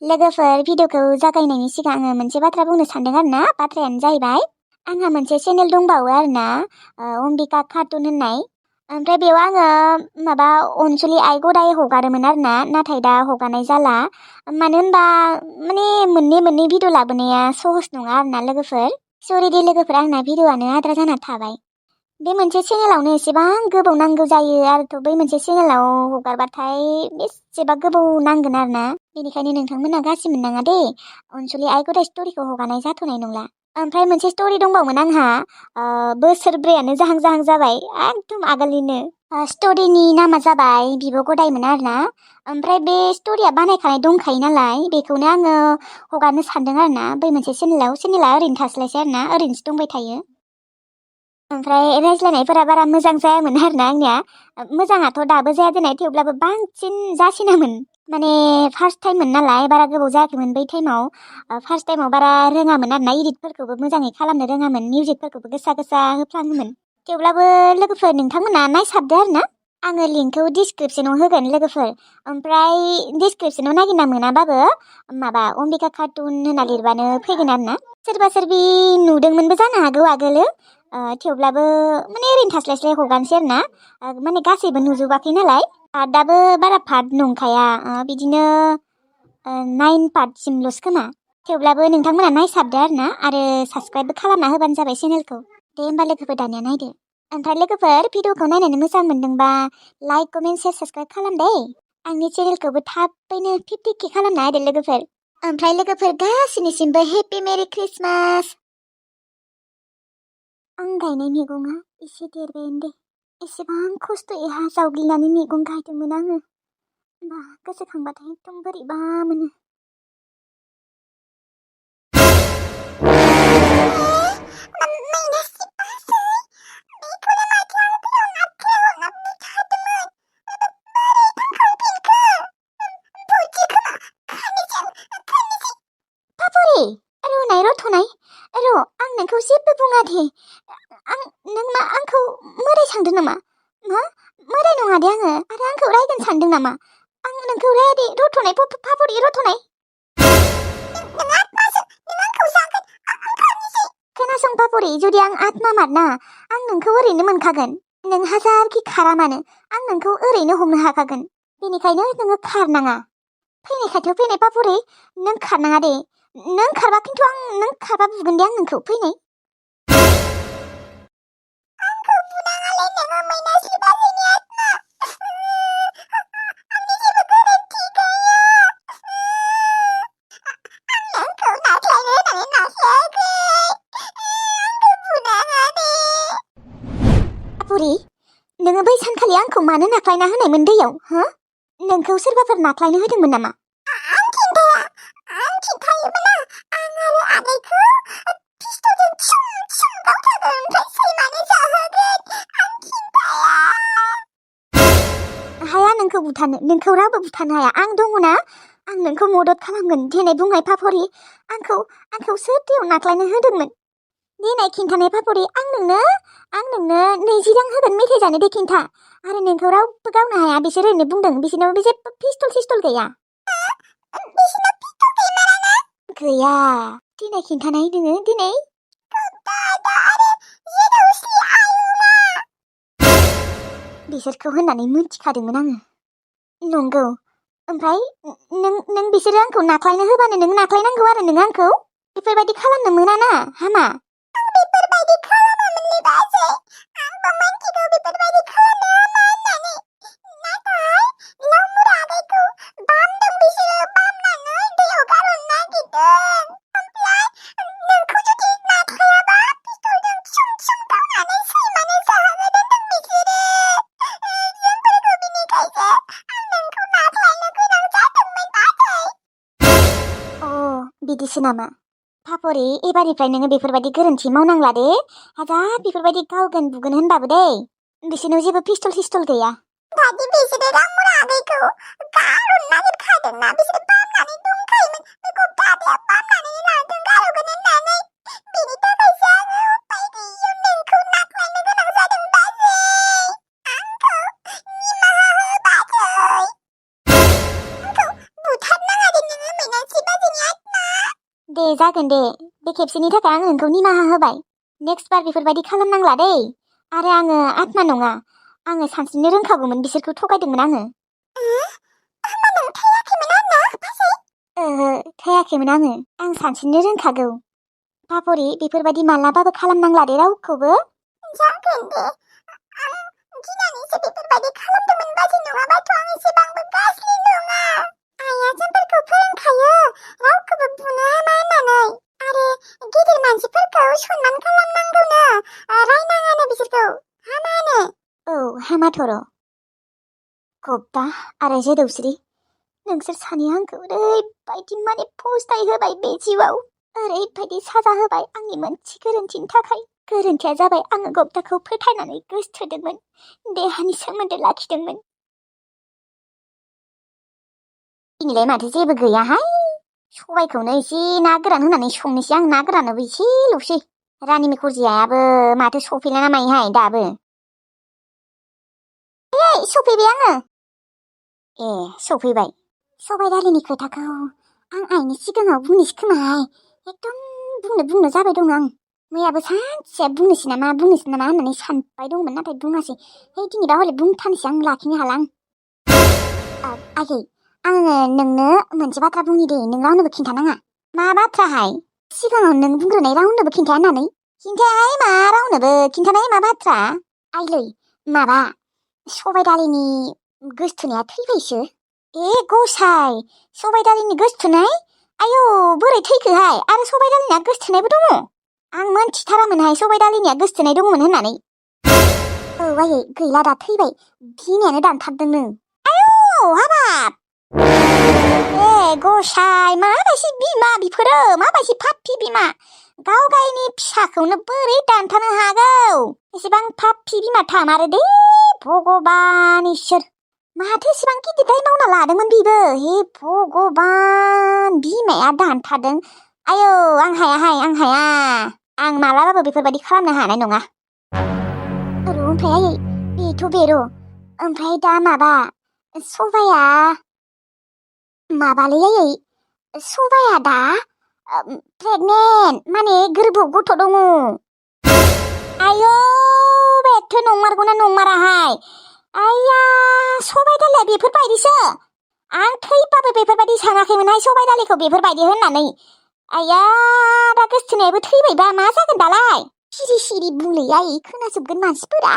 लोगोफोर भिडिअखौ जागायनायनि सिगां आङो मोनसे बाथ्रा बुंनो सानदों आरोना। बाथ्रायानो जाहैबाय आंहा मोनसे चेनेल दंबावो आरोना, अम्बिका कार्टुन होननाय। ओमफ्राय बेयाव आङो माबा अनसुलि आइ गदाय हगारोमोन आरोना, नाथाय दा हगारनाय जाला। मानो होनबा माने मोननै भिडिअ लाबोनाया सहस नङा आरोना लोगोफोर। सरि दे लोगोफोर, आंना भिडिअआनो आद्रा जाना थाबाय। बे मोनसे चेनेलावनो एसेबां गोबाव नांगौ जायो आरोथ' बै मोनसे चेनेलाव हगारबाथाय बेसेबा गोबाव नांगोन आरोना। बेनिखायनो नोंथांमोना गासि मोननाङा दे, अनसुलि आइ गदाय स्ट'रिखौ हगारनाय जाथ'नाय नंला। ओमफ्राय मोनसे स्ट'रि दंबावोमोन आंहा, बोसोरब्रैयानो जाहां जाबाय, एकदम आगोलनिनो। स्ट'रिनि नामा जाबाय बिब' गदायमोन आरोना। ओमफ्राय बे स्ट'रिया बानायखानाय दंखायो नालाय, बेखौनो आङो हगारनो सानदों आरोना बै मोनसे चेनेलाव। चेनेला ओरैनो थास्लायसै आरोना, ओरैनोसो दंबाय थायो। ओमफ्राय रायज्लायनायफोरा बारा मोजां जायामोन आरोना आंनिया। मोजाङाथ' दाबो जाया देनाय, थेवब्लाबो बांसिन जासिनामोन। माने फार्स्ट टाइममोन नालाय, बारा गोबाव जायाखैमोन बै टाइमाव। फार्स्ट टाइमाव बारा रोङामोन आरोना, इडिटफोरखौबो मोजाङै खालामनो रोङामोन, मिउजिकफोरखौबो गोसा होफ्लाङोमोन। थेवब्लाबो लोगोफोर नोंथांमोना नायसाबदो आरोना। आङो लिंकखौ डिसक्रिपसनाव होगोन लोगोफोर। ओमफ्राय डिसक्रिपसनाव नागिरना मोनाबाबो माबा अम्बिका कार्टुन होनना लिरबानो फैगोन आरोना। सोरबा सोरबि नुदोंमोनबो जानो हागौ आगोलो, थेवब्लाबो माने ओरैनो थास्लायस्लाय हगारनोसै आरोना। माने गासैबो नुजोबाखै नालाय, पार्टआबो बारा पार्ट नंखाया, बिदिनो 9 पार्टसिमल'सो खोमा। थेवब्लाबो नोंथांमोना नायसाबदो आरोना, आरो साबस्क्राइबबो खालामना होबानो जाबाय चेनेलखौ। दे होमबा लोगोफोर दानिया नायदो। ओमफ्राय लोगोफोर भिडिअखौ नायनानै मोजां मोनदोंबा लाइक, कमेन्ट, शेयार, साबस्क्राइब खालाम दे। आंनि चेनेलखौबो थाबैनो 50K खालामना होदो लोगोफोर। ओमफ्राय लोगोफोर गासिनिसिमबो हेपि मेरि क्रिसमास। आं गायनाय मैगङा एसे देरबायानो दे। एसेबां खस्थ'यै हा जावग्लिनानै मैगं गायदोंमोन आङो। गोसोखांबाथाय एकदम बोरैबा मोनो। रुनाय रथ'नाय र' आं नोंखौ जेबो बुङा दे। नों मा आंखौ मोदाय सानदों नामा? मोदाय नङा दे आङो, आरो आंखौ रायगोन सानदों नामा? आं नोंखौ राया दे, रथ'नाय फाफरि रथ'नाय। खोनासं फाफरि, जुदि आं आत्मा मारना, आं नोंखौ ओरैनो मोनखागोन। नों हाजारखि खारा मानो, आं नोंखौ ओरैनो हमनो हाखागोन। बेनिखायनो नोङो खारनाङा। फैनाय खाथियाव फैनाय फाफरि, नों खारनाङा दे। नों खारबा खिन्थु नों खारबा बुगोन दे आं नोंखौ। फैनाय। आंखौ बुनाङालै, नोङो मैनास्लि बाजैनि आत्मा। आंनि जेबो गोरोन्थि गैया। आं नोंखौ नाख्लायनो होननानै नाख्लायाखै। आंखौ बुनाङा दे। फाफरि, नोङो बै सानखालि आंखौ मानो नाख्लायना होनायमोन दैयाव, हो? नोंखौ सोरबाफोर नाख्लायनो होदोंमोन नामा? आं खिन्थाया। आं खिन्थायोब्ला आं आरो आदैखौ पिस्तलजों थिं गावथारगोन, ओमफ्राय सैमानो जाहोगोन। आं खिन्थाया। हाया नोंखौ बुथारनो, नोंखौ रावबो बुथारनो हाया। आं दङना, आं नोंखौ मदद खालामगोन। देनाय बुंनाय फाफरि, आंखौ सोर दैयाव नाख्लायनो होदोंमोन? देनाय खिन्थानाय फाफरि, आं नोंनो 20 रां होगोन मेथाइ जानो, दे खिन्था। आरो नोंखौ रावबो गावनो हाया, बिसोर ओरैनो बुंदों, बिसोरनाव जेबो पिस्तल गैया। बिसोरनाव पिस्तल गैमाराना? गैया। दिनै खिन्थानाय नोङो, दिनै। बिसोरखौ होननानै मिथिखादोंमोन आङो। नंगौ। ओमफ्राय नों बिसोरो आंखौ नाख्लायनो होबानो नों नाख्लायनांगौ आरो नों आंखौ। बेफोरबायदि खालामनो मोनाना, हामा। आं बेफोरबायदि खालामामोनलै बाजै। आंबो मिन्थिगौ बेफोरबायदि खालामनो हामा होननानै। नाथाय लावमुरा आदैखौ बामदों बिसोरो, बामनानै दैयाव गारहरनो नागिरदों। ओमफ्राय नोंखौ जुदि नाख्लायाबा पिस्तलजों थिं गावनानै सैमानो जाहोगोन होनदों बिसोरो। जोंफोरखौ बिनिखायसो आं नोंखौ नाख्लायनो गोनां जादोंमोन बाजै। बिदिसो नामा? फाफरि, एबारनिफ्राय नोङो बेफोरबायदि गोरोन्थि मावनांला दे। हाजार बेफोरबायदि गावगोन बुगोन होनबाबो दे, बिसोरनाव जेबो पिस्तल गैया। दादि, बिसोरो रावमुरा आदैखौ गारहरनो नागिरखादोंना, बिसोरो बामनानै दंखायोमोन। बेखौ दादाया बामनानै लांदों गारहरगोन होननानै। बेनि थाखायसो आङो उपाय गैयियाव नोंखौ नाख्लायनो गोनां जादों बाजै। आंखौ निमाहा हो बाजै। आंखौ बुथारनाङा दे नोङो मैनास्लि दे जागोन दे बे खेबसेनि थाखाय आं नोंखौ निमाहा होबाय नेक्स्ट बार बेफोरबायदि खालामनांला दै आरो आङो आत्मा नङा आङो सानस्रिनो रोंखागौमोन बिसोरखौ थगायदोंमोन आङो होमबा नों थैयाखैमोन आरोना फासै ओहो थैयाखैमोन आं सानस्रिनो रोंखागौ पापरि बेफोरबायदि मालाबाबो खालामनांला दे रावखौबो जागोन दे आं गिनानैसो बेफोरबायदि खालामदोंमोन बाजै नङाबाथ' आं एसेबांबो गाज्रि नङा आइया जोंफोरखौ फोरोंखायो रावखौबो बुनो हामा होननानै आरो गिदिर मानसिफोरखौ सनमान खालामनांगौनो रायनाङानो बिसोरखौ हामानो औ हामाथ'र' गप्ता आरो जेदौस्रि नोंसोर सानैया आंखौ ओरैबायदि माने फस्थाय होबाय बे जिउआव ओरैबायदि साजा होबाय आंनि मोनसे गोरोन्थिनि थाखाय गोरोन्थिया जाबाय आङो गप्ताखौ फोथायनानै गोसोथोदोंमोन देहानि सोमोन्दो लाखिदोंमोन दिनैलाय माथो जेबो गैयाहाय सबायखौनो एसे ना गोरान होनानै संनोसै आं ना गोरानाबो एसेल'सै रानि मेखरजियाबो माथो सफैला ना मायोहाय दाबो सफैबाय आङो ए सफैबाय सबाय दालिनि खोथाखौ आं आइनि सिगाङाव बुंनोसै खोमाहाय एकदम बुंनो जाबाय दं आं मैयाबो सानसेया बुंनोसै नामा होननानै सानबाय दंमोन नाथाय बुङासै दिनैबा हले बुंथारनोसै आं लाखिनो हाला आं आयै आङो नोंनो मोनसे बाथ्रा बुंनि दे नों रावनोबो खिन्थानाङा मा बाथ्राहाय सिगाङाव नों बुंग्रोनाय रावनोबो खिन्थाया होननानै खिन्थायाहाय मा रावनोबो खिन्थानाय मा बाथ्रा आइलै माबा सबाय दालिनि गोसथोनाया थैबायसो ए गसाय सबाय दालिनि गोसथोनाय आयौ बोरै थैखोहाय आरो सबाय दालिना गोसथोनायबो दङ आं मोनथिथारामोनहाय सबाय दालिनिया गोसथोनाय दङमोन होननानै औ आयै गैला दा थैबाय बिमायानो दानथारदोंनो आयौ हाबाब ए गसाय माबायदि बिमा बिफोरो माबायदि पापि बिमा गाव गायनि फिसाखौनो बोरै दानथारनो हागौ एसेबां पापि बिमा थामारो दे भगबान इसोर माथो एसेबां गिदिर दाय मावना लादोंमोन बेबो हे भगबान बिमाया दानथारदों आयौ आं हाया आं मालाबाबो बेफोरबायदि खालामनो हानाय नङा ओमफ्राय आयै बेथ' ओमफ्राय दा माबा सबाया माबालै आयै सबाया दा प्रेगनेन्ट माने गोरबोआव गथ' दङ आयौ बेथ' नंमारगौना नंमाराहाय आइया सबाय दालिया बेफोरबायदिसो आं थैबाबो बेफोरबायदि सानाखैमोनहाय सबाय दालिखौ बेफोरबायदि होननानै आइया दा गोसथोनायाबो थैबायबा मा जागोन दालाय सिरि बुंलै आयै खोनाजोबगोन मानसिफोरा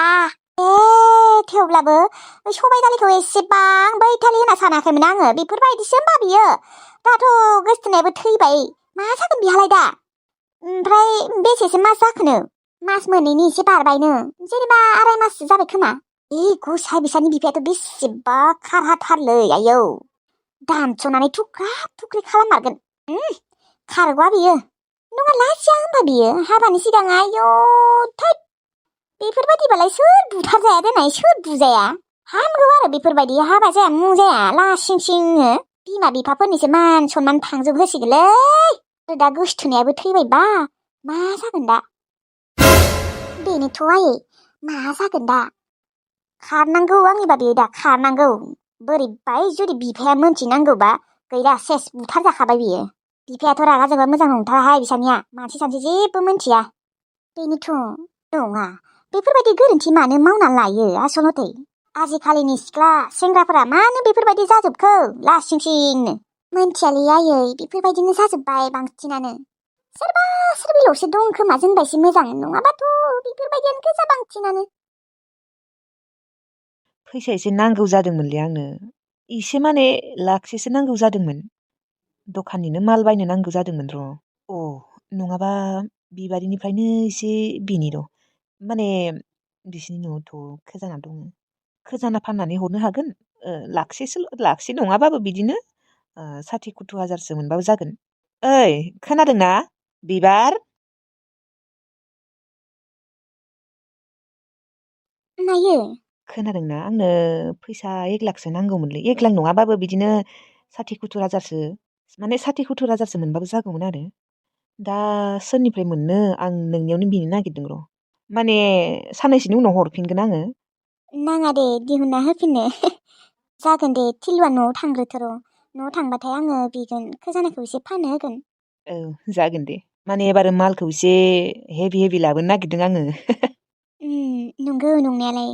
थेवब्लाबो सबाय दालिखौ एसेबां बैथालि होनना सानाखैमोन आङो बेफोरबायदिसो होनबा बियो दाथ' गोसथोनायाबो थैबाय मा जागोन बिहालाय दा ओमफ्राय बेसेसो मास जाखोनो मास मोननैनि एसे बारबायनो जेनेबा 2.5 माससो जाबाय खोमा गसाय बिसानि बिफायाथ' बेसेबा खारहाथारलै आयौ दानस'नानै थुख्रा थुख्रि खालाममारगोन खारग'आ बियो नङा लाजिया होनबा बियो हाबानि सिगां आयौ थैद बेफोरबायदिबालाय सोर बुथारजाया देनाय सोर बुजाया हामगौ आरो बेफोरबायदि हाबा जाया मु जाया लासिं सिंनो बिमा बिफाफोरनिसो मान सनमान थांजोब होसिगोनलै दा गोसथोनायाबो थैबायबा मा जागोन दा बेनोथ' आयै मा जागोन दा खारनांगौ आंनिबा बेयो दा खारनांगौ बोरैबाय जुदि बिफाया मोनथिनांगौबा गैला सेस बुथारजाखाबाय बियो बिफायाथ' रागा जोंबा मोजां नंथाराहाय बिसानिया मानसि सानसि जेबो मोनथिया बेनोथ' नङा बेफोरबायदि गोरोन्थि मानो मावना लायो आसलथे आजिखालिनि सिख्ला सेंग्राफोरा मानो बेफोरबायदि जाजोबखो लासिं सिंनो मोनथियालै आयै बेफोरबायदिनो जाजोब्बाय बांसिनानो सोरबा सोरबिल'सो दं खोमा जोंबायसो मोजां नङाबाथ' बेफोरबायदियानो गोजा बांसिनानो फैसा एसे नांगौ जादोंमोनलै आंनो एसे माने लाखसेसो नांगौ जादोंमोन दखाननिनो माल बायनो नांगौ जादोंमोन र' नङाबा बिबारिनिफ्रायनो एसे बिनि र' माने बिसिनि न'आवथ' खोजाना दङ खोजाना फाननानै हरनो हागोन लाखसे नङाबाबो बिदिनो 60-70 हाजारसो मोनबाबो जागोन ओइ खोनादोंना बिबार नायो खोनादोंना आंनो फैसा 1 लाखसो नांगौमोनलै 1 लाख नङाबाबो बिदिनो 60-70 हाजारसो माने 60-70 हाजारसो मोनबाबो जागौमोन आरो दा सोरनिफ्राय मोननो आं नोंनियावनो बिनो नागिरदों र' माने साननैसोनि उनाव हरफिनगोन आङो नाङा दे दिहुनना होफिननो जागोन दे थिलुआ न'आव थांग्रोथोर' न'आव थांबाथाय आङो बिगोन खोजानाखौ एसे फाननो होगोन औ जागोन दे। माने एबार मालखौ एसे हेभि लाबोनो नागिरदों आङो। नंगौ नंनायालाय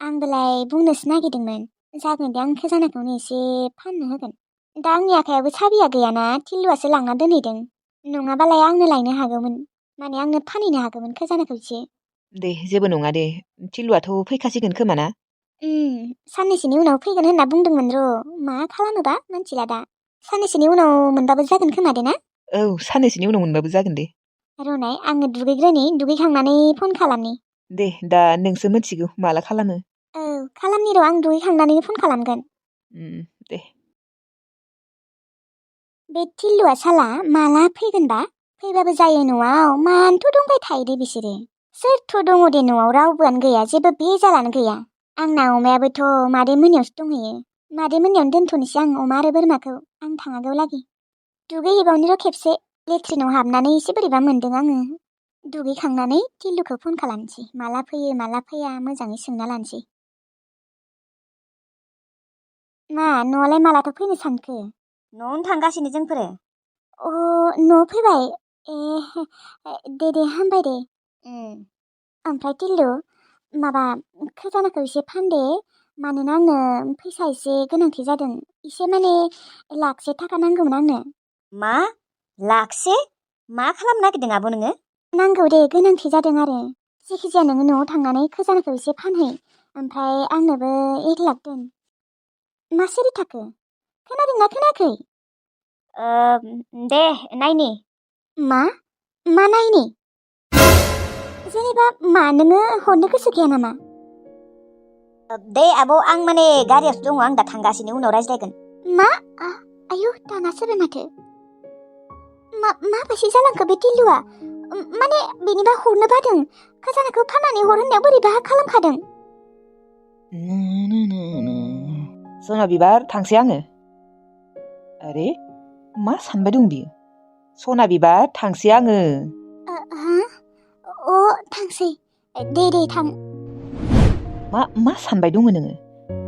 आंबोलाय बुंनोसो नागिरदोंमोन। जागोन दे, आं खजानाखौनो एसे फाननो होगोन। दा आंनि आखायावबो साबिया गैयाना, टिल्लुआसो लांना दोनहैदों। नङाबालाय आंनो लायनो हागौमोन, माने आंनो फानहैनो हागौमोन खजानाखौ एसे। दे जेबो नङा दे, टिल्लुआथ' फैखासिगोन खोमा ना? साननैसोनि उनाव फैगोन होनना बुंदोंमोन र'। मा खालामोबा मोनथिला दा। साननैसोनि उनाव मोनबाबो जागोन खोमा दे ना? औ साननैसोनि उनाव मोनबाबो जागोन दे। र'नाय आङो दुगैखांनानै फन खालामनि। दे दा नोंसो मिथिगौ माला खालामो। औ खालामनि र', आं दुगैखांनानै फन खालामगोन। दे। बे टिल्लुआ साला माला फैगोनबा? फैबाबो जायो न'आव, मानोथ' दंबाय थायो दे बिसोरो। सोरथ' दङ दे न'आव, रावबोआनो गैया, जेबो बेजालानो गैया। आंना अमायाबोथ' मादै मोननियावसो दंहैयो। मादै मोननियावनो दोनथ'नोसै आं अमा आरो बोरमाखौ, आं थाङागौ लागि। दुगैहैबावनि र' खेबसे, लेट्रिनाव हाबनानै एसे बोरैबा मोनदों आङो। दुगैखांनानै टिल्लुखौ फन खालामनोसै, माला फैयो माला फैया मोजाङै सोंना लानोसै। मा न'आलाय मालाथो फैनो सानखो? न'आवनो थांगासिनो जोंफोरो। न'आव फैबाय? दे हामबाय दे। ओमफ्राय टिल्लु, माबा खजानाखौ एसे फानदे, मानोना आंनो फैसा एसे गोनांथि जादों। एसे माने लाखसे थाखा नांगौमोन आंनो। मा? लाखसे? मा खालामनो नागिरदों आब' नोङो? नांगौ दे, गोनांथि जादों आरो। जेखिजाया नोङो न'आव थांनानै खजानाखौ एसे फानहै, ओमफ्राय आंनोबो 1 लाख दोन। मा सिरि थाखो? खोनादोंना खोनायाखै? दे नायनि। मा नायनि? जेनेबा मा नोङो हरनो गोसो गैया नामा? दे आब', आं माने गारियावसो दङ, आं दा थांगासिनो, उनाव रायज्लायगोन। मा? आयु दाना सोरबाय माथो। माबायदि जालांखो बे टिल्लुआ? माने बेनिबा हरनो बादों, खजानाखौ फाननानै हर होननायाव बोरैबा खालामखादों। सना बिबार, थांसै आङो। आरे मा सानबाय दं बियो? सना बिबार, थांसै आङो। थांसै। दे थां। मा सानबाय दङ नोङो?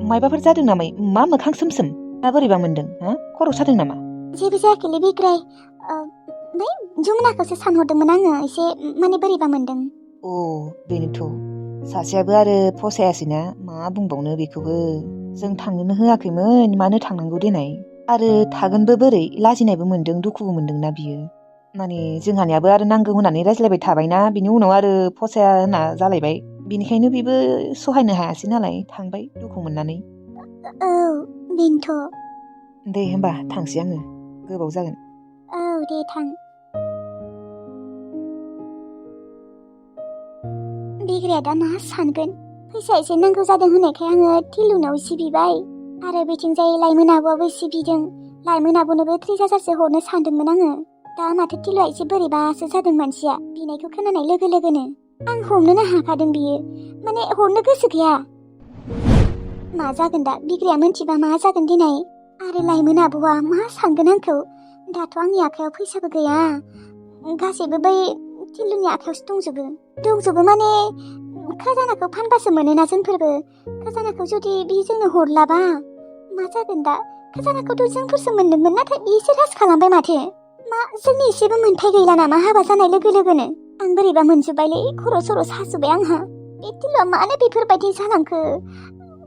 मायबाफोर जादों नामा? मा मोखां सोमसोम? मा बोरैबा मोनदों? खर' सादों नामा? जेबो जायाखैलै बिग्राय। बै जमुनाखौसो सानहरदोंमोन आङो, एसे माने बोरैबा मोनदों। बेनोथ'। सासेयाबो आरो फसायासैना, मा बुंबावनो बेखौबो। जों थांनोनो होआखैमोन, मानो थांनांगौ देनाय। आरो थागोनबो बोरै, लाजिनायबो मोनदों, दुखुबो मोनदोंना बियो। माने जोंहानियाबो आरो नांगौ होननानै रायज्लायबाय थाबायना, बिनि उनाव आरो फसाया होनना जालायबाय। बिनिखायनो बेबो सहायनो हायासै नालाय थांबाय, दुखु मोननानै। बेनोथ'। दे होमबा थांसै आङो, गोबाव जागोन। दे थां। बिग्राया दा मा सानगोन? फैसा एसे नांगौ जादों होननायखाय आङो टिल्लुनाव एसे बिबाय, आरो बेथिंजाय लाइमोन आब'आबो एसे बिदों। लाइमोन आब'नोबो 30,000सो हरनो सानदोंमोन आङो। दा माथो टिल्लुआ एसे बोरैबासो जादों मानसिया, बिनायखौ खोनानाय लोगो लोगोनो। आं हमनोनो हाखादों, बियो माने हरनो गोसो गैया। मा जागोन दा? बिग्राया मोनथिबा मा जागोन दिनै? आरो लाइमोन आब'आ मा सानगोन आंखौ? दाथ' आंनि आखायाव फैसाबो गैया, गासैबो बै टिल्लुनि आखायावसो दंजोबो माने खजानाखौ फानबासो मोनोना जोंफोरबो। खजानाखौ जुदि बि जोंनो हरलाबा मा जागोन दा? खजानाखौथ' जोंफोरसो मोनदोंमोन, नाथाय बिसो राज खालामबाय माथो। मा जोंनि एसेबो मोन्थाय गैला नामा हाबा जानाय लोगो लोगोनो? आं बोरैबा मोनजोब्बायलै, खर' सर' साजोब्बाय आंहा। बे टिल्लुआ मानो बेफोरबायदि जालांखो?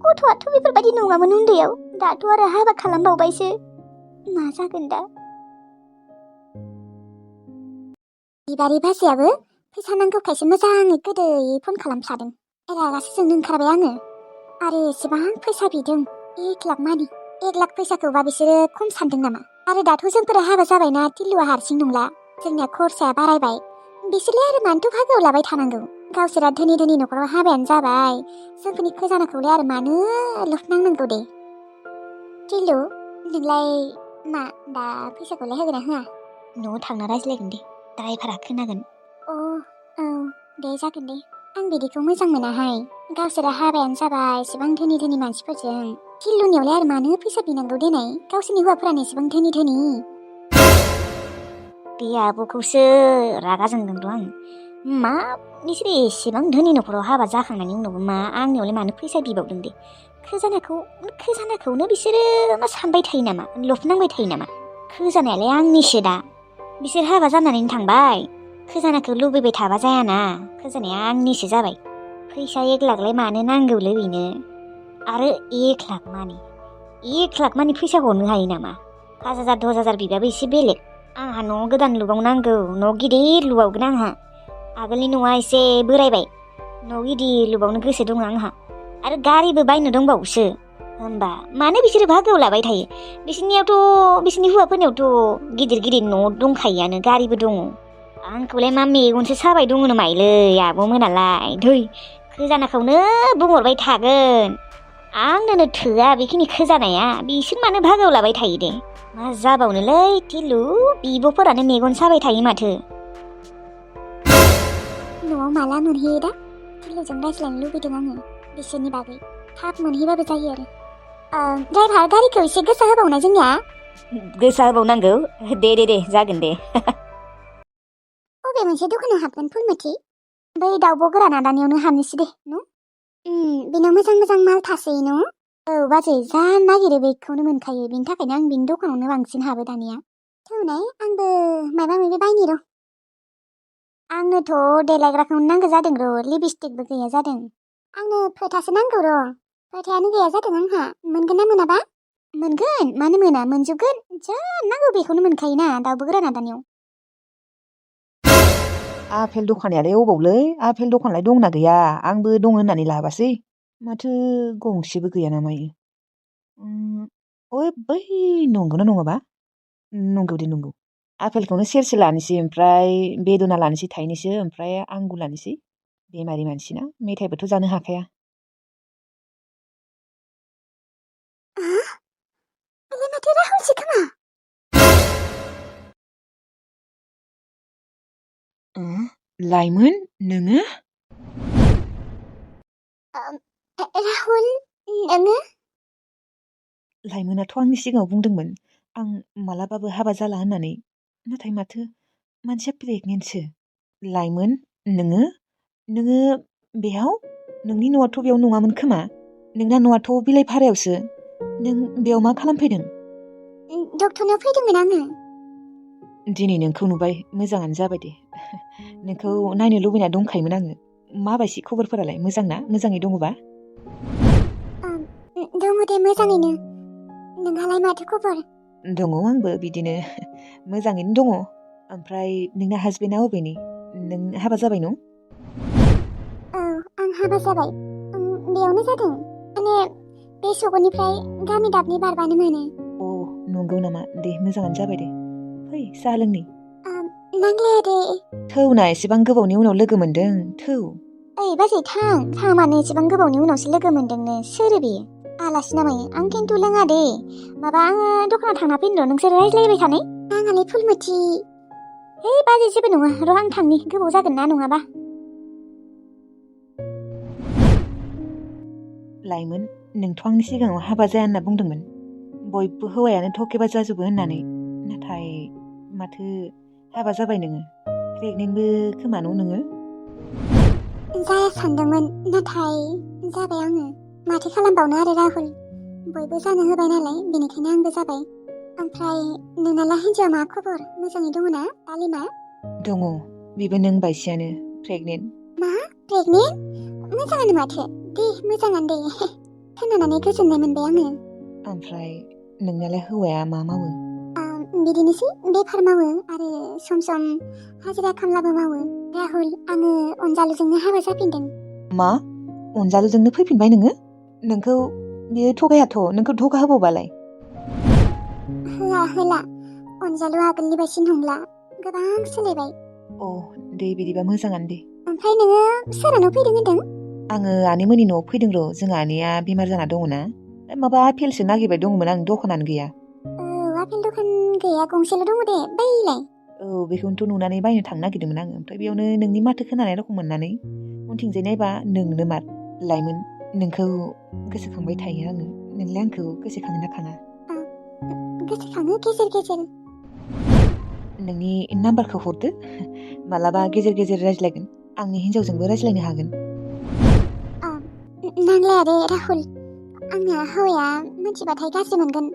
गथ'आथ' बेफोरबायदि नङामोन उन्दैयाव, दाथ' आरो हाबा खालामबावबायसो। मा जागोन दा? बिबारि बाजैयाबो फैसा नांगौखायसो मोजाङै गोदैयै फन खालामफ्लादों। रागासो जोंनो ओंखारबाय आङो। आरो एसेबां फैसा बिदों, 1 लाख मानि। 1 लाख फैसाखौबा बिसोरो खम सानदों नामा? आरो दाथ' जोंफोरा हाबा जाबायना, टिल्लुआ हारसिं नंला, जोंनिया खरसाया बारायबाय। बिसोरलाय आरो मानोथ' भागोआव लाबाय थानांगौ? गावसोरा धोनि न'खराव हाबायानो जाबाय, जोंफोरनि खजानाखौलाय आरो मानो लुफनांनांगौ दे? टिल्लु, नोंलाय मा दा फैसाखौलाय होगोन ना होआ? न'आव थांना रायज्लायगोन दे, ड्राइभारा खोनागोन। औ दे जागोन दे। आं बिदिखौ मोजां मोनाहाय। गावसोरा हाबायानो जाबाय एसेबां धोनि मानसिफोरजों। टिल्लुनियावलाय आरो मानो फैसा बिनांगौ देनाय? गावसोरनि हौवाफोरानो एसेबां धोनि। बे आब'खौसो रागा जोंदों र' आं। मा बिसोर एसेबां धोनि न'खराव हाबा जाखांनायनि उनावबो मा आंनियावलाय मानो फैसा बिबावदों दे? खजानाखौनो बिसोरो मा सानबाय थायो नामा? लफनांबाय थायो नामा? खजानायालाय आंनिसो दा। बिसोर हाबा जानानैनो थांबाय। खैजानाखौ लुबैबाय थाबा जायाना, खैजानाया आंनिसो जाबाय। फैसा 1 लाखलाय मानो नांगौलै बेनो? आरो 1 लाख मानि फैसा हरनो हायो नामा? 5,000 10,000 बिबाबो एसे बेलेग। आंहा न' गोदान लुबावनांगौ, न' गिदिर लुबावगोन आंहा। आगोलनि न'आ एसे बोरायबाय, न' गिदिर लुबावनो गोसो दङ आंहा। आरो गारिबो बायनो दंबावोसो। होमबा मानो बिसोरो भागोआव लाबाय थायो? बिसोरनि हौवाफोरनियावथ' गिदिर गिदिर न' दंखायोआनो, गारिबो दङ। आंखौलाय मा मेगनसो साबाय दङ माइलै आब'मोनालाय। धै खैजानाखौनो बुंहरबाय थागोन। आंनोनो थोआ बेखिनि खैजानाया, बिसोर मानो भागोआव लाबाय थायो दे? मा जाबावनोलै टिलु, बिब'फोरानो मेगन साबाय थायो माथो। न'आव माला मोनहैयो दा? टिलुजों रायज्लायनो लुबैदों आङो बिसोरनि बागै। थाब मोनहैबाबो जायो आरो। ड्राइभार, गारिखौ एसे गोसा होबावनाय जोंनिया। गोसा होबावनांगौ? दे जागोन दे। बबे मोनसे दखानाव हाबगोन फुलमथि? बै दाउब' गोरान आदानियावनो हाबनोसै दे न'? बेनाव मोजां मोजां माल थासै न'? औ बाजै, जा नागिरो बेखौनो मोनखायो। बेनि थाखायनो आं बिनि दखानावनो बांसिन हाबो दानिया। थौनाय, आंबो माबा माबि बायनि र'। आंनोथ' देलायग्राखौनो नांगौ जादों र', लिपस्टिकबो गैया जादों। आंनो फोथासो नांगौ र', फोथायानो गैया जादों आंहा। मोनगोन ना मोनाबा? मोनगोन, मानो मोना, मोनजोबगोन। जा नांगौ बेखौनो मोनखायोना दाउब' गोरान आदानियाव। आफेल दखानियालाय अबावलै? आफेल दखानलाय दंना गैया? आंबो दं होननानै लाबासै। माथो गंसेबो गैया ना मायो? बै नंगौना नङाबा? नंगौ दे नंगौ। आफेलखौनो सेरसे लानोसै, ओमफ्राय बेदना लानोसै थाइनैसो, ओमफ्राय आंगुर लानोसै। बेमारि मानसिना मेथाइबोथ' जानो हाखाया। माथो राहुलसो खोमा। लाइमोन, नोङो? राहुल, नोङो? लाइमोनाथ' आंनि सिगाङाव बुंदोंमोन आं मालाबाबो हाबा जाला होननानै, नाथाय माथो मानसिया प्रेगनेन्टसो। लाइमोन, नोङो बेयाव? नोंनि न'आथ' बेयाव नङामोन खोमा? नोंना न'आथ' बिलाइ भारायावसो। नों बेयाव मा खालामफैदों? डक्टरनाव फैदोंमोन आङो। दिनै नोंखौ नुबाय, मोजाङानो जाबाय दे। नोंखौ नायनो लुबैना दंखायोमोन आङो। माबायदि खबरफोरालाय, मोजां ना? मोजाङै दङबा? दङ दे मोजाङैनो। नोंहालाय माथो खबर? दङ आंबो बिदिनो, मोजाङैनो दङ। ओमफ्राय नोंना हासबेन्डआ अबेनि? नों हाबा जाबाय न'? औ, आं हाबा जाबाय। बेयावनो जादों, माने बे सकनिफ्राय गामि दाबनै बारबानो मोनो। नंगौ नामा? दे मोजाङानो जाबाय दे। फै साहा लोंनि। नांलाया दे। थौना, एसेबां गोबावनि उनाव लोगो मोनदों, थौ। ओइ बाजै, थाङा मानो एसेबां गोबावनि उनावसो लोगो मोनदोंनो? सोरो बेयो? आलासि नामायो? आं खिन्थु लोङा दे। माबा, आङो दखानाव थांना फैनो र', नोंसोर रायज्लायबाय थानाय। आंहालाय फुलमथि। है बाजै, जेबो नङा र', आं थांनि, गोबाव जागोन ना नङाबा। लाइमोन, नोंथ' आंनि सिगाङाव हाबा जाया होनना बुंदोंमोन। बयबो हौवायानो थकेबा जाजोबो होननानै, नाथाय माथो हाबा जाबाय नोङो? प्रेगनेन्टबो खोमा न' नोङो? जाया सानदोंमोन, नाथाय जाबाय आङो। माथो खालामबावनो आरो राहुल, बयबो जानो होबाय नालाय, बेनिखायनो आंबो जाबाय। ओमफ्राय नोंनालाय हिन्जावा मा खबर? मोजाङै दङ ना दालिमा? दङ, बेबो नों बायसियानो, प्रेगनेन्ट। मा? प्रेगनेन्ट? मोजाङानो माथो। दे मोजाङानो दे। खोनानानै गोजोननाय मोनबाय आङो। ओमफ्राय नोंनालाय हौवाया मा मावो? बिदिनोसै, बेफार मावो आरो सम सम हाजिरा खामलाबो मावो। राहुल, आङो अनजालुजोंनो हाबा जाफिनदों। मा? अनजालुजोंनो फैफिनबाय नोङो? नोंखौ बियो थगायाथ', नोंखौ धोखा होबावबालाय? होला, अनजालु आगोलनि बायदि नंला, गोबां सोलायबाय। दे बिदिबा मोजाङानो दे। ओमफ्राय नोङो सोरहानाव फैदों होनदों? आङो आनैमोननि न'आव फैदों र', जोंहा आनैया बेमार जाना दङ ना। माबा आपेलसो नागिरबाय दङमोन आं, दखानानो गैया। आपेल दखान गैया, गंसेल' दङ दे, बैलाय? बेखौनोथ' नुनानै बायनो थांनो नागिरदोंमोन आङो, ओमफ्राय बेयावनो नोंनि माथो खोनानाय रखम मोननानै उनथिंजाय नायबा नोंनो मार। लाइमोन, नोंखौ गोसोखांबाय थायो आङो। नोंलाय आंखौ गोसोखाङो ना खाङा? गोसोखाङो गेजेर गेजेर। नोंनि नाम्बारखौ हरदो, मालाबा गेजेर गेजेर रायज्लायगोन। आंनि हिन्जावजोंबो रायज्लायनो हागोन। नांलाया दे राहुल, आंना हौवाया मिथिबाथाय गाज्रि मोनगोन,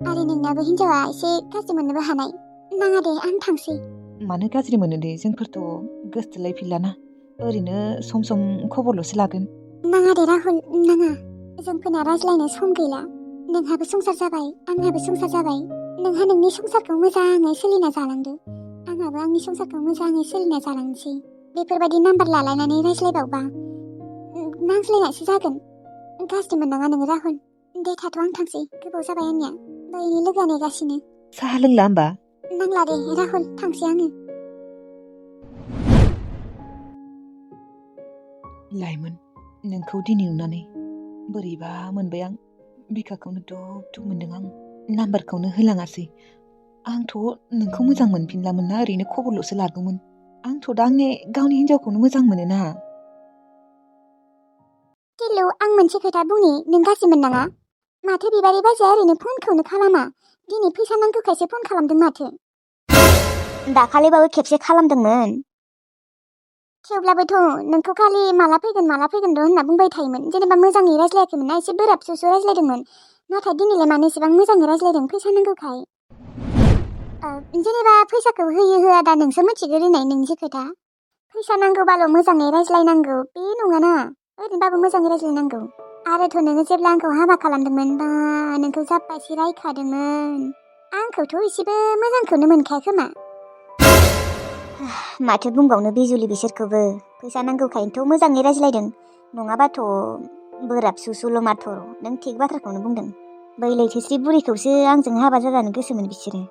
आरो नोंनाबो हिन्जावा एसे गाज्रि मोननोबो हानाय। नाङा दे आं थांसै। मानो गाज्रि मोनो दे, जोंफोरथ' गोसथोलायफिनलाना। ओरैनो सम सम खबरल'सो लागोन। नाङा दे राहुल, नाङा। जोंफोरना रायज्लायनो सम गैला। नोंहाबो संसार जाबाय, आंहाबो संसार जाबाय। नोंहा नोंनि संसारखौ मोजाङै सोलिना जालांदो, आंहाबो आंनि संसारखौ मोजाङै सोलिना जालांसै। बेफोरबायदि नाम्बार लालायनानै रायज्लायबावबा नांज्लायनायसो जागोन। गाज्रि मोननाङा नोङो राहुल। दे थाथ', आं थांसै, गोबाव जाबाय आंनिया। बैनि लोगोआ नेगासिनो। साहा लोंला होमबा? नांला दे राहुल, थांसै आङो। लाइमोन, नोंखौ दिनै नुनानै बोरैबा मोनबाय आं। बिखाखौनो दुब दुब मोनदों आं। नाम्बारखौनो होलाङासै। आंथ' नोंखौ मोजां मोनफिनलामोन ना, ओरैनो खबरल'सो लागौमोन। आंथ' दा आंनि गावनि हिनजावखौनो मोजां मोनोना। टिल्लु, आं मोनसे खोथा बुंनि, नों गाज्रि मोननाङा। माथो बिबारि बाजैया ओरैनो फनखौनो खालामा? दिनै फैसा नांगौखायसो फन खालामदों माथो। दाखालिबाबो खेबसे खालामदोंमोन। थेवब्लाबोथ' नोंखौ खालि माला फैगोन र' होनना बुंबाय थायोमोन। जेनेबा मोजाङै रायज्लायाखैमोन ना, एसे बोराबसोसो रायज्लायदोंमोन। नाथाय दिनैलाय मानो एसेबां मोजाङै रायज्लायदों फैसा नांगौखाय? जेनेबा फैसाखौ होयो होआ दा नोंसो मिथिगो रोंनाय, नोंनिसो खोथा। फैसा नांगौबाल' मोजाङै रायज्लायनांगौ बे नङाना, ओरैनोबाबो मोजाङै रायज्लायनांगौ। आरोथ' नोङो जेब्ला आंखौ हाबा खालामदोंमोन बा नोंखौ जाब्बायसो रायखादोंमोन। आंखौथ' एसेबो मोजांखौनो मोनखाया खोमा। माथो बुंबावनो बिजुलि बिसोरखौबो, फैसा नांगौखायनोथ' मोजाङै रायज्लायदों, नङाबाथ' बोराब सुसुल' माथो। नों थिग बाथ्राखौनो बुंदों। बै लैथोस्रि बुरिखौसो आंजों हाबा जाजानो गोसोमोन बिसोरो।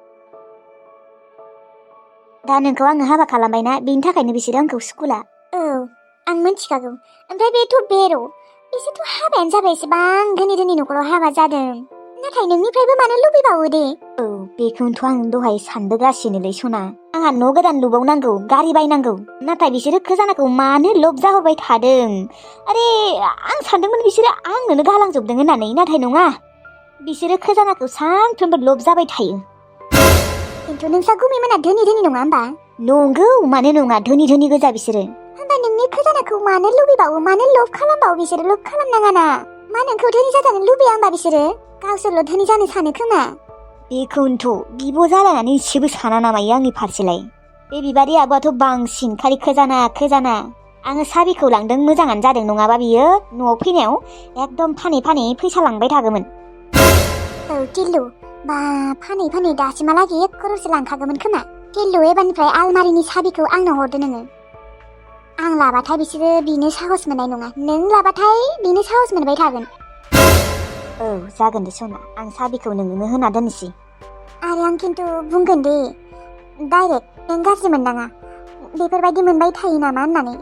दा नोंखौ आङो हाबा खालामबायना, बेनि थाखायनो बिसोरो आंखौ सुखुला। औ, आं मिथिखागौ। ओमफ्राय बेथ' बिसोरथ' हाबायानो जाबाय, एसेबां धोनि धोनि न'खराव हाबा जादों। नाथाय नोंनिफ्रायबो मानो लुबैबावो दे? औ, बेखौनोथ' आं दहाय सानबोगासिनोलै सना। आंहा न' गोदान लुबावनांगौ, गारि बायनांगौ। नाथाय बिसोरो खोजानाखौ मानो लब जाहरबाय थादों? आरे, आं सानदोंमोन बिसोरो आंनोनो गालांजोबदों होननानै, नाथाय नङा। बिसोरो खोजानाखौ सानफ्रोमबो लब जाबाय थायो। खिन्थु नोंसा गुमैमोना धोनि धोनि नङा होमबा? नंगौ, मानो नङा, धोनि धोनि गोजा बिसोरो। होमबा नोंनि खोजानाखौ मानो लुबैबावो, मानो लब खालामबावो बिसोरो? लब खालामनाङाना। मा नोंखौ धोनि जाजानो लुबैया होमबा बिसोरो? गावसोरल' धोनि जानो सानो खोमा। बेखौनोथ' बिब' जालायनानै इसेबो साना नामायो आंनि फारसेलाय? बे बिबारि आब'आथ' बांसिन खालि खोजाना। आङो साबिखौ लांदों, मोजाङानो जादों, नङाबा बियो न'आव फैनायाव एकदम फानै फानै फैसा लांबाय थागौमोन। औ टिल्लु, बा फानै दासिमहालागै 1 करोड़सो लांखागौमोन खोमा। टिल्लु, एबारनिफ्राय आलमारिनि साबिखौ आंनो हरदो नोङो। आं लाबाथाय बिसोरो बिनो साहस मोननाय नङा, नों लाबाथाय बिनो साहस मोनबाय थागोन। औ जागोन दे सना, आं साबिखौ नोंनो होना दोननोसै। आरो आं खिन्थु बुंगोन दे, डाइरेक्ट, नों गाज्रि मोननाङा। बेफोरबायदि मोनबाय थायो नामा होननानै।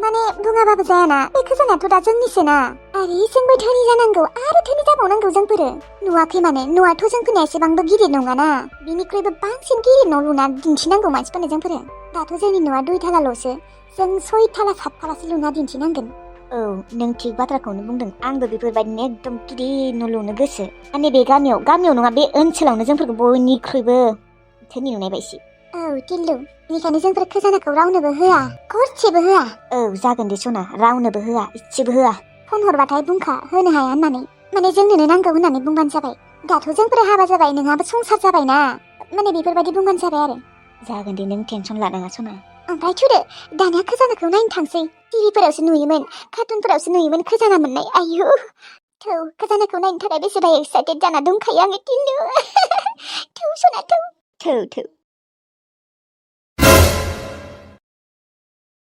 माने बुङाबाबो जायाना, बे खोजानायाथ' दा जोंनिसोना। आरो जोंबो धोनि जानांगौ, आरो धोनि जाबावनांगौ जोंफोरो। नुवाखै माने, न'आथ' जोंफोरनिया एसेबांबो गिदिर नङाना। बिनिख्रुइबो बांसिन गिदिर न' लुना दिन्थिनांगौ मानसिफोरनो जोंफोरो। दाथ' जोंनि न'आ 2 थालाल'सो, जों 6 थाला 7 थालासो लुना दिन्थिनांगोन। औ, नों थिग बाथ्राखौनो बुंदों। आंबो बेफोरबायदिनो एकदम गिदिर न' लुनो गोसो। माने बे गामियाव नङा, बे ओनसोलावनो जोंफोरखौ बयनिख्रुइबो धोनि नुनाय बायदि। औ टिल्लु, बेनिखायनो जोंफोर खोजानाखौ रावनोबो होआ, गरसेबो होआ। औ जागोन दे सना, रावनोबो होआ, इसेबो होआ। फन हरबाथाय बुंखा होनो हाया होननानै, माने जोंनोनो नांगौ होननानै बुंबानो जाबाय। दाथ' जोंफोर हाबा जाबाय, नोंहाबो संसार जाबायना, माने बेफोरबायदि बुंबानो जाबाय आरो। जागोन दे, नों टेनसन लानाङा सना। ओमफ्राय थुदो, दानिया खोजानाखौ नायनो थांसै। टिभिफोरावसो नुयोमोन, कार्टुनफोरावसो नुयोमोन खोजाना मोननाय। आयु, थौ, खोजानाखौ नायनो थाखाय बेसेबा एक्साइटेड जाना दंखायो आङो टिल्लु। थौ सना थौ।